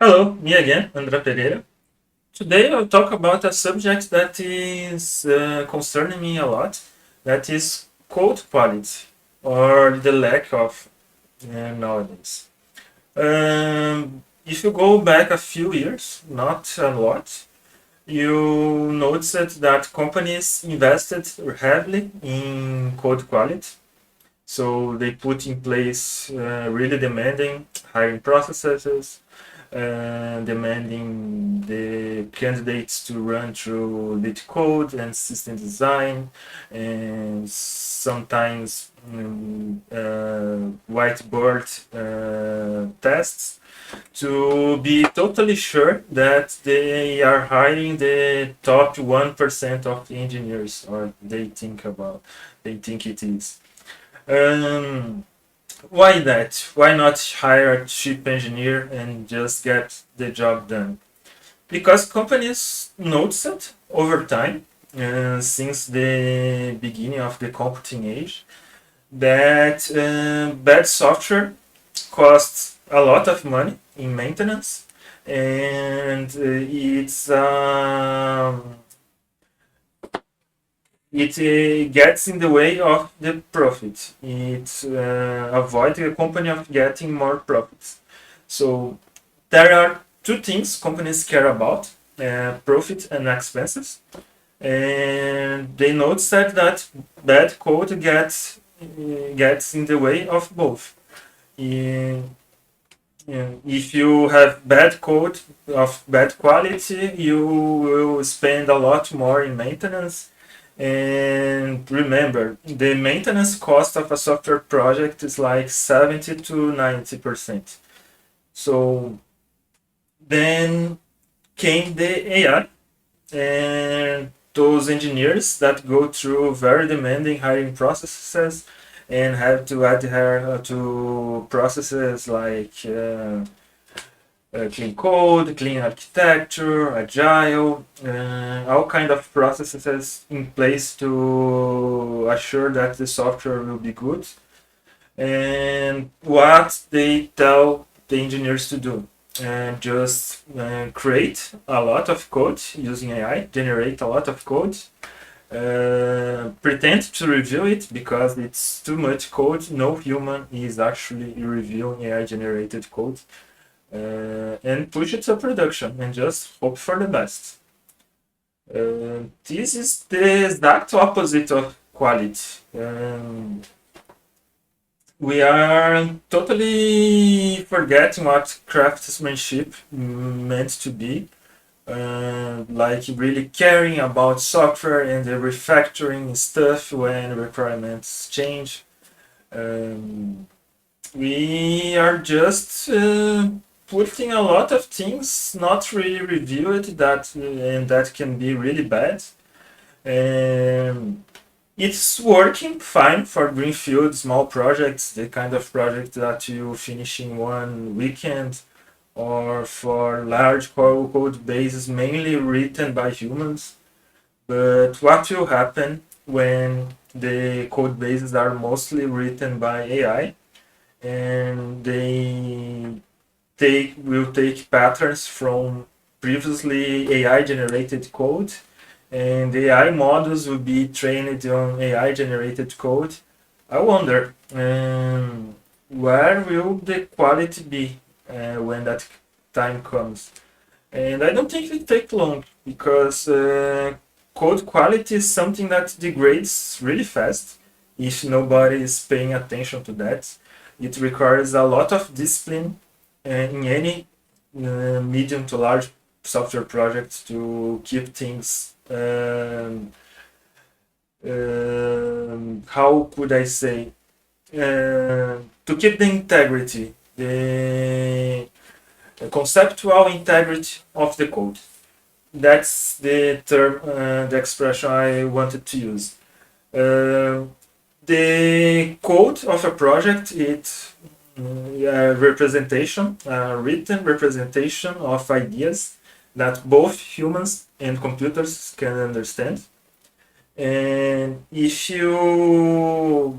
Hello, me again, André Pereira. Today I'll talk about a subject that is concerning me a lot, that is code quality, or the lack of nowadays. If you go back a few years, not a lot, you notice that companies invested heavily in code quality. So they put in place really demanding hiring processes, demanding the candidates to run through lead code and system design, and sometimes whiteboard tests to be totally sure that they are hiring the top 1% of the engineers, or they think it is. Um, why that? Why not hire a cheap engineer and just get the job done? Because companies notice it over time, since the beginning of the computing age, that bad software costs a lot of money in maintenance, and it gets in the way of the profit. It avoids the company of getting more profits. So there are two things companies care about: profit and expenses. And they notice that bad code gets in the way of both. In- if you have bad code of bad quality, you will spend a lot more in maintenance. And remember, the maintenance cost of a software project is like 70 to 90%. So then came the AI, and those engineers that go through very demanding hiring processes and have to adhere to processes like clean code, clean architecture, agile, all kind of processes in place to assure that the software will be good. And what they tell the engineers to do, and just create a lot of code using AI, generate a lot of code, pretend to review it because it's too much code. No human is actually reviewing AI generated code, and push it to production and just hope for the best. This is the exact opposite of quality. We are totally forgetting what craftsmanship meant to be. Like really caring about software and the refactoring stuff when requirements change. Um, we are just putting a lot of things not really reviewed that and that can be really bad. Um, it's working fine for greenfield small projects, the kind of project that you finish in one weekend, or for large code bases mainly written by humans. But what will happen when the code bases are mostly written by AI, and they will take patterns from previously AI generated code, and the AI models will be trained on AI generated code? I wonder, where will the quality be when that time comes? And I don't think it will take long, because code quality is something that degrades really fast if nobody is paying attention to that. It requires a lot of discipline in any medium to large software project to keep things. How could I say? To keep the integrity, the conceptual integrity of the code. That's the term, the expression I wanted to use. Uh, the code of a project, it's a representation, a written representation of ideas that both humans and computers can understand. And if you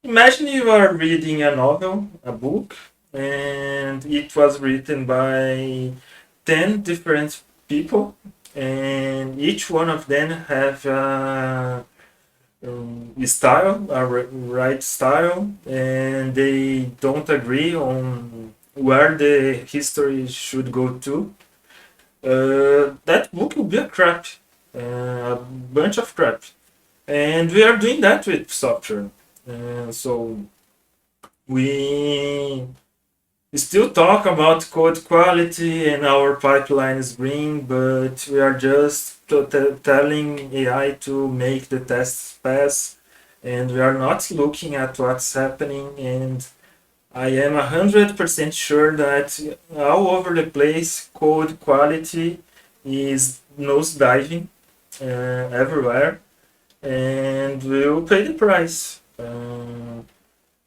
imagine you are reading a novel, a book, and it was written by 10 different people, and each one of them have style, right style, and they don't agree on where the history should go to. That book will be a crap, a bunch of crap. And we are doing that with software. So we still talk about code quality and our pipeline is green, but we are just telling AI to make the tests pass, and we are not looking at what's happening. And I am 100% sure that all over the place, code quality is nosediving everywhere, and we'll pay the price.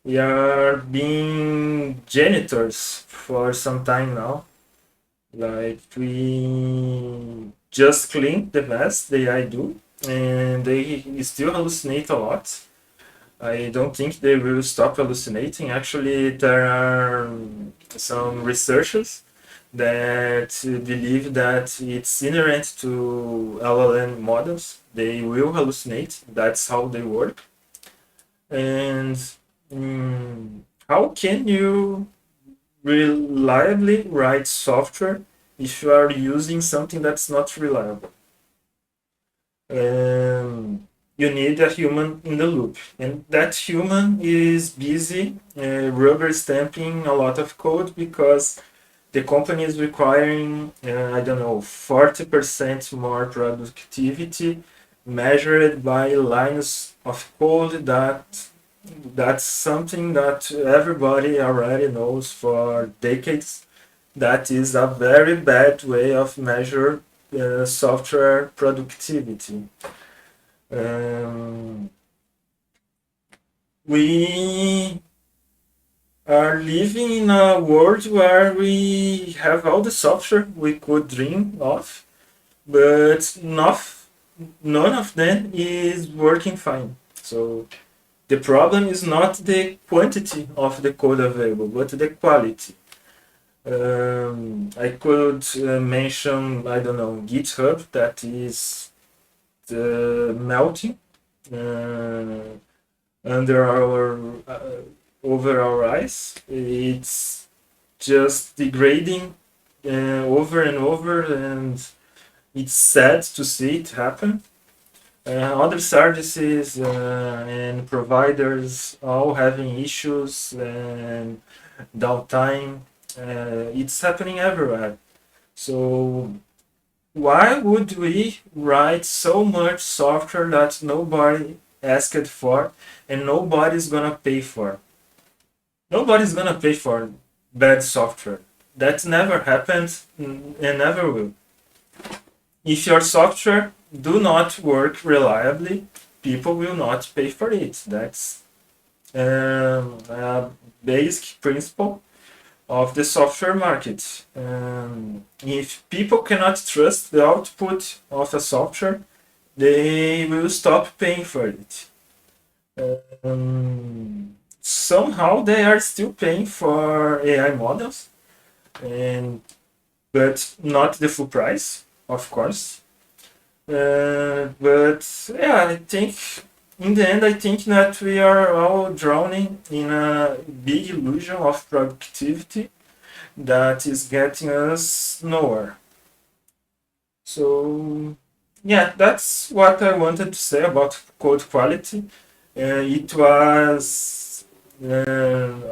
We are being janitors for some time now. Like we just clean the mess they I do, and they still hallucinate a lot. I don't think they will stop hallucinating. Actually, there are some researchers that believe that it's inherent to LLM models. They will hallucinate. That's how they work. And how can you reliably write software if you are using something that's not reliable? You need a human in the loop, and that human is busy rubber stamping a lot of code because the company is requiring, I don't know, 40% more productivity measured by lines of code that's something that everybody already knows for decades. That is a very bad way of measure software productivity. Um, we are living in a world where we have all the software we could dream of, but none of them is working fine. So the problem is not the quantity of the code available, but the quality. I could mention, I don't know, GitHub that is melting uh, under our over our eyes. It's just degrading over and over, and it's sad to see it happen. Other services and providers all having issues and downtime. It's happening everywhere. So why would we write so much software that nobody asked for and nobody's gonna pay for? Nobody's gonna pay for bad software. That never happens and never will. If your software do not work reliably, people will not pay for it. That's a basic principle of the software market. If people cannot trust the output of a software, they will stop paying for it. Somehow they are still paying for AI models, and but not the full price, of course. But yeah, I think in the end, I think that we are all drowning in a big illusion of productivity that is getting us nowhere. So yeah, that's what I wanted to say about code quality. It was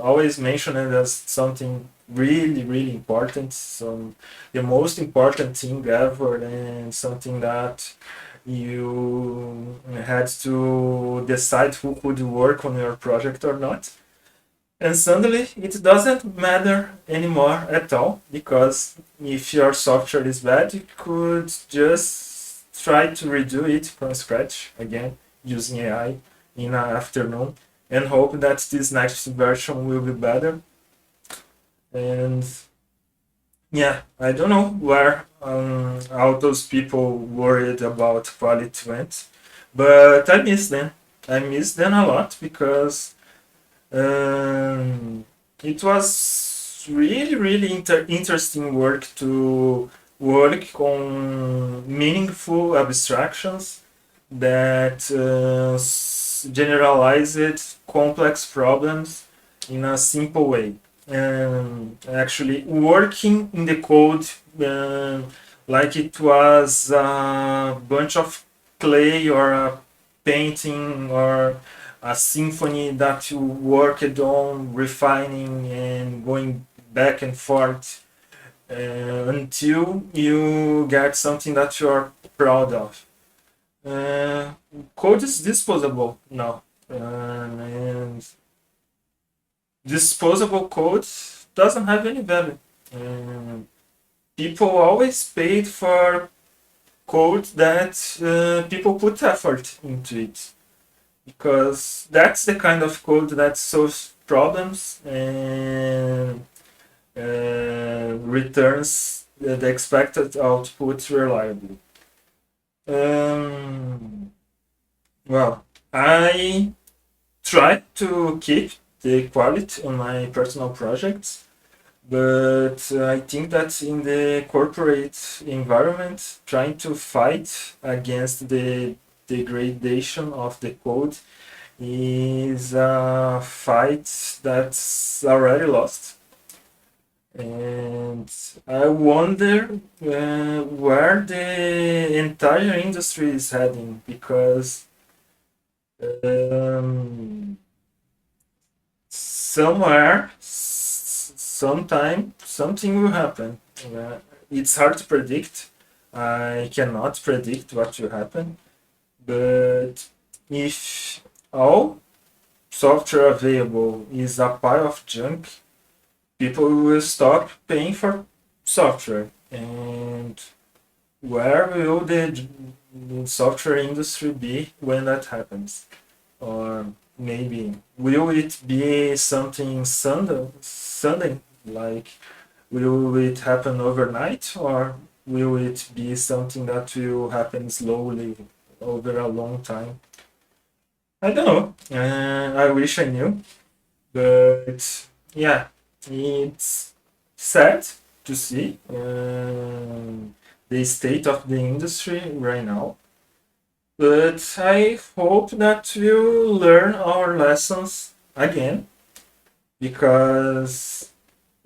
always mentioned as something really, really important, some the most important thing ever, and something that you had to decide who could work on your project or not. And suddenly it doesn't matter anymore at all, because if your software is bad, you could just try to redo it from scratch again using AI in an afternoon and hope that this next version will be better. And yeah, I don't know where all those people worried about quality went, but I miss them. I miss them a lot because it was really interesting work to work on meaningful abstractions that generalized complex problems in a simple way. Actually, working in the code like it was a bunch of clay or a painting or a symphony that you worked on refining and going back and forth until you get something that you are proud of. Uh, Code is disposable now, and disposable code doesn't have any value. Um, People always paid for code that people put effort into it, because that's the kind of code that solves problems and returns the expected output reliably. Um, well, I try to keep the quality on my personal projects, but I think that in the corporate environment, trying to fight against the degradation of the code is a fight that's already lost. And I wonder where the entire industry is heading, because um, somewhere, sometime, something will happen. It's hard to predict. I cannot predict what will happen. But if all software available is a pile of junk, people will stop paying for software. And where will the software industry be when that happens? Or maybe will it be something sudden, like will it happen overnight, or will it be something that will happen slowly over a long time? I don't know. I wish I knew, but yeah, it's sad to see the state of the industry right now. But I hope that we'll learn our lessons again, because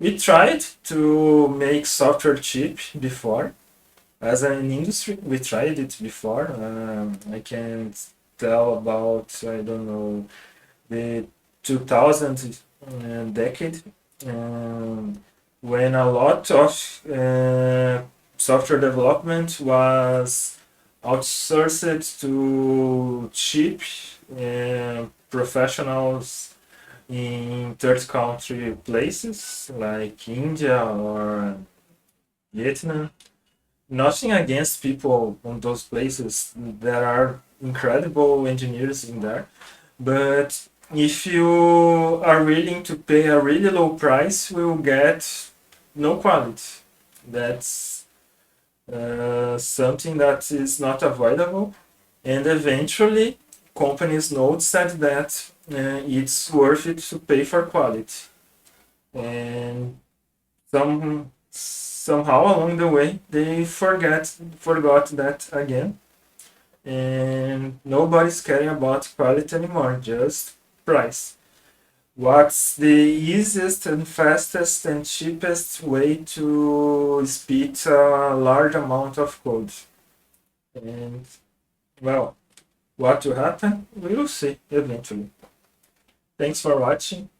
we tried to make software cheap before. As an industry, we tried it before. I can tell about, I don't know, the 2000 decade, um, when a lot of software development was outsourced to cheap professionals in third country places like India or Vietnam. Nothing against people on those places. There are incredible engineers in there. But if you are willing to pay a really low price, you will get no quality. That's something that is not avoidable. And eventually, companies notice that it's worth it to pay for quality. And somehow along the way, they forgot that again, and nobody's caring about quality anymore, just price. What's the easiest and fastest and cheapest way to speed a large amount of code? And well, what will happen? We will see eventually. Thanks for watching.